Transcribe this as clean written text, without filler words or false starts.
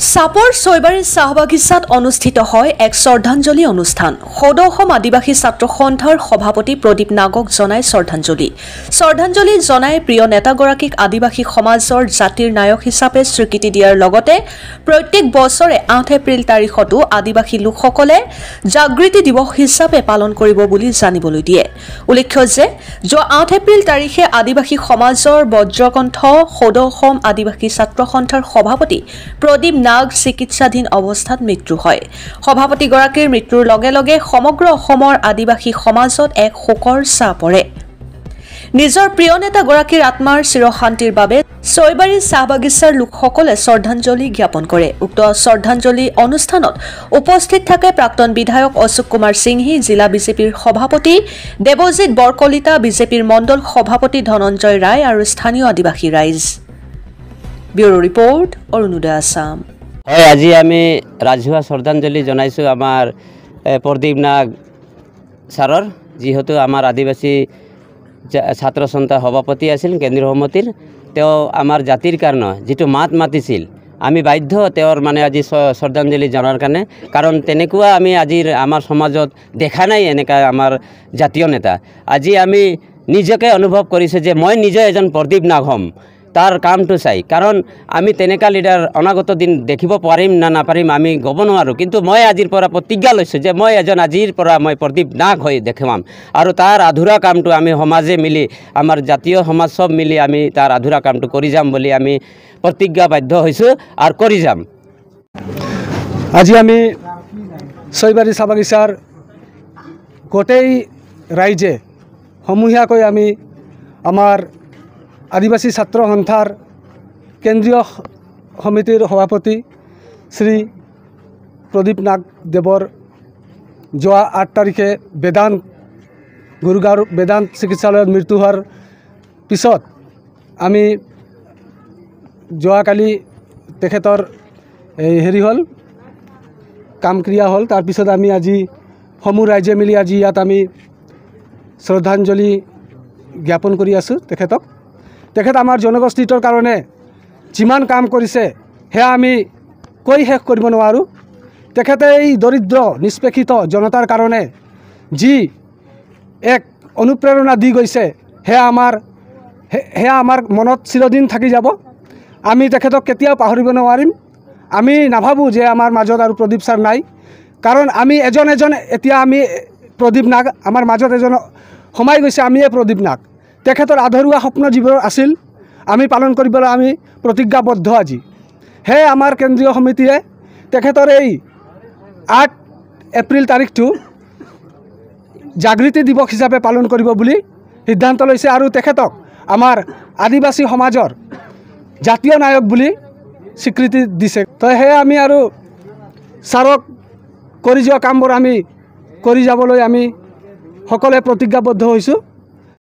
চাপৰ ছয়বাৰী চাহ বাগিচাত অনুষ্ঠিত হয় এক শ্ৰদ্ধাঞ্জলি অনুষ্ঠান। সদৌ অসম আদিবাসী ছাত্ৰ সন্থাৰ সভাপতি প্ৰদীপ নাগক জনায় শ্ৰদ্ধাঞ্জলি জনাই প্ৰিয় নেতাগৰাকীক আদিবাসী সমাজৰ জাতিৰ নায়ক হিচাপে স্বীকৃতি দিয়াৰ লগতে প্ৰত্যেক বছৰে 8 এপ্ৰিল তাৰিখতো আদিবাসী লোকসকলে জাগৃতি দিৱস হিচাপে পালন কৰিব বুলি জানিবলৈ দিয়ে। উল্লেখ্য যে যোৱা 8 এপ্ৰিল তাৰিখে আদিবাসী সমাজৰ বজ্ৰকণ্ঠ সদৌ অসম আদিবাসী ছাত্ৰ সন্থাৰ সভাপতি প্ৰদীপ নাগ চিকিৎসাধীন অৱস্থাত মৃত্যু হয়। সভাপতিগৰাকীৰ মৃত্যুৰ লগে লগে সমগ্ৰ অসমৰ আদিবাসী সমাজত এক শোকৰ ছাঁ পৰে। নিজৰ প্ৰিয় নেতাগৰাকীৰ আত্মাৰ চিৰশান্তিৰ বাবে ছয়বাৰী চাহ বাগিচাৰ লোকসকলে শ্ৰদ্ধাঞ্জলি জ্ঞাপন কৰে। উক্ত শ্ৰদ্ধাঞ্জলি অনুষ্ঠানত উপস্থিত থাকে প্ৰাক্তন বিধায়ক অশোক কুমাৰ সিংহি, জিলা বিজেপিৰ সভাপতি দেৱজিৎ বৰকলিতা, বিজেপিৰ মণ্ডল সভাপতি ধনঞ্জয় ৰায় আৰু স্থানীয় আদিবাসী ৰাইজ। Bureau report, Arunoday Assam. হয়, আজি আমি ৰাজহুৱা শ্ৰদ্ধাঞ্জলি জনাইছোঁ আমাৰ প্ৰদীপ নাগ ছাৰৰ, যিহেতু আমাৰ আদিবাসী ছাত্ৰ সন্থা সভাপতি আছিল কেন্দ্ৰীয় সমিতিৰ। তেওঁ আমাৰ জাতিৰ কাৰণে যিটো মাত মাতিছিল, আমি বাধ্য তেওঁৰ আজি শ্ৰদ্ধাঞ্জলি জনাৰ কাৰণে, কাৰণ তেনেকুৱা আমি আজিৰ আমাৰ সমাজত দেখা নাই এনেকুৱা আমাৰ জাতীয় নেতা। আজি আমি নিজকে অনুভৱ কৰিছোঁ যে মই নিজে এজন প্ৰদীপ নাগ হ'ম তাৰ কামটো চাই, কাৰণ আমি তেনেকুৱা লিডাৰ অনাগত দিন দেখিব পাৰিম না নাপাৰিম আমি ক'ব নোৱাৰোঁ, কিন্তু মই আজিৰ পৰা প্ৰতিজ্ঞা লৈছোঁ যে মই আজিৰ পৰা মই প্ৰদীপ নাগ হৈ দেখুৱাম, আৰু তাৰ আধৰুৱা কামটো আমি সমাজে মিলি, আমাৰ জাতীয় সমাজ চব মিলি আমি তাৰ আধৰুৱা কামটো কৰি যাম বুলি আমি প্ৰতিজ্ঞাবদ্ধ হৈছোঁ আৰু কৰি যাম। আজি আমি ছয়বাৰী চাহ বাগিচাৰ গোটেই ৰাইজে সমূহীয়াকৈ আমি আমাৰ আদিবাসী ছাত্ৰ সন্থাৰ কেন্দ্ৰীয় সমিতিৰ সভাপতি শ্ৰী প্ৰদীপ নাগ দেৱৰ যোৱা 8 তাৰিখে গুৰুগাঁৱৰ বেদান্ত চিকিৎসালয়ত মৃত্যু হোৱাৰ পিছত আমি যোৱাকালি তেখেতৰ হ'ল কামক্ৰিয়া হ'ল। তাৰপিছত আমি আজি সমূহ ৰাইজে মিলি আজি ইয়াত আমি শ্ৰদ্ধাঞ্জলি জ্ঞাপন কৰি আছোঁ তেখেতক। তেখেত আমাৰ জনগোষ্ঠীটোৰ কাৰণে যিমান কাম কৰিছে সেয়া আমি কৈ শেষ কৰিব নোৱাৰোঁ। তেখেতে এই দৰিদ্ৰ নিষ্পেষিত জনতাৰ কাৰণে যি এক অনুপ্ৰেৰণা দি গৈছে সেয়া আমাৰ মনত চিৰদিন থাকি যাব। আমি তেখেতক কেতিয়াও পাহৰিব নোৱাৰিম। আমি নাভাবোঁ যে আমাৰ মাজত আৰু প্ৰদীপ ছাৰ নাই, কাৰণ আমি এজন এতিয়া আমি প্ৰদীপ নাগ আমাৰ মাজত এজন সোমাই গৈছে, আমিয়ে প্ৰদীপ নাগ। তেখেতৰ আধৰুৱা সপোন যিবোৰ আছিল আমি পালন কৰিবলৈ আমি প্ৰতিজ্ঞাবদ্ধ আজি। সেয়ে আমাৰ কেন্দ্ৰীয় সমিতিয়ে তেখেতৰ এই 8 এপ্ৰিল তাৰিখটো জাগৃতি দিৱস হিচাপে পালন কৰিব বুলি সিদ্ধান্ত লৈছে, আৰু তেখেতক আমাৰ আদিবাসী সমাজৰ জাতীয় নায়ক বুলি স্বীকৃতি দিছে। তো সেয়ে আমি আৰু ছাৰক কৰি যোৱা কামবোৰ আমি কৰি যাবলৈ আমি সকলোৱে প্ৰতিজ্ঞাবদ্ধ হৈছোঁ।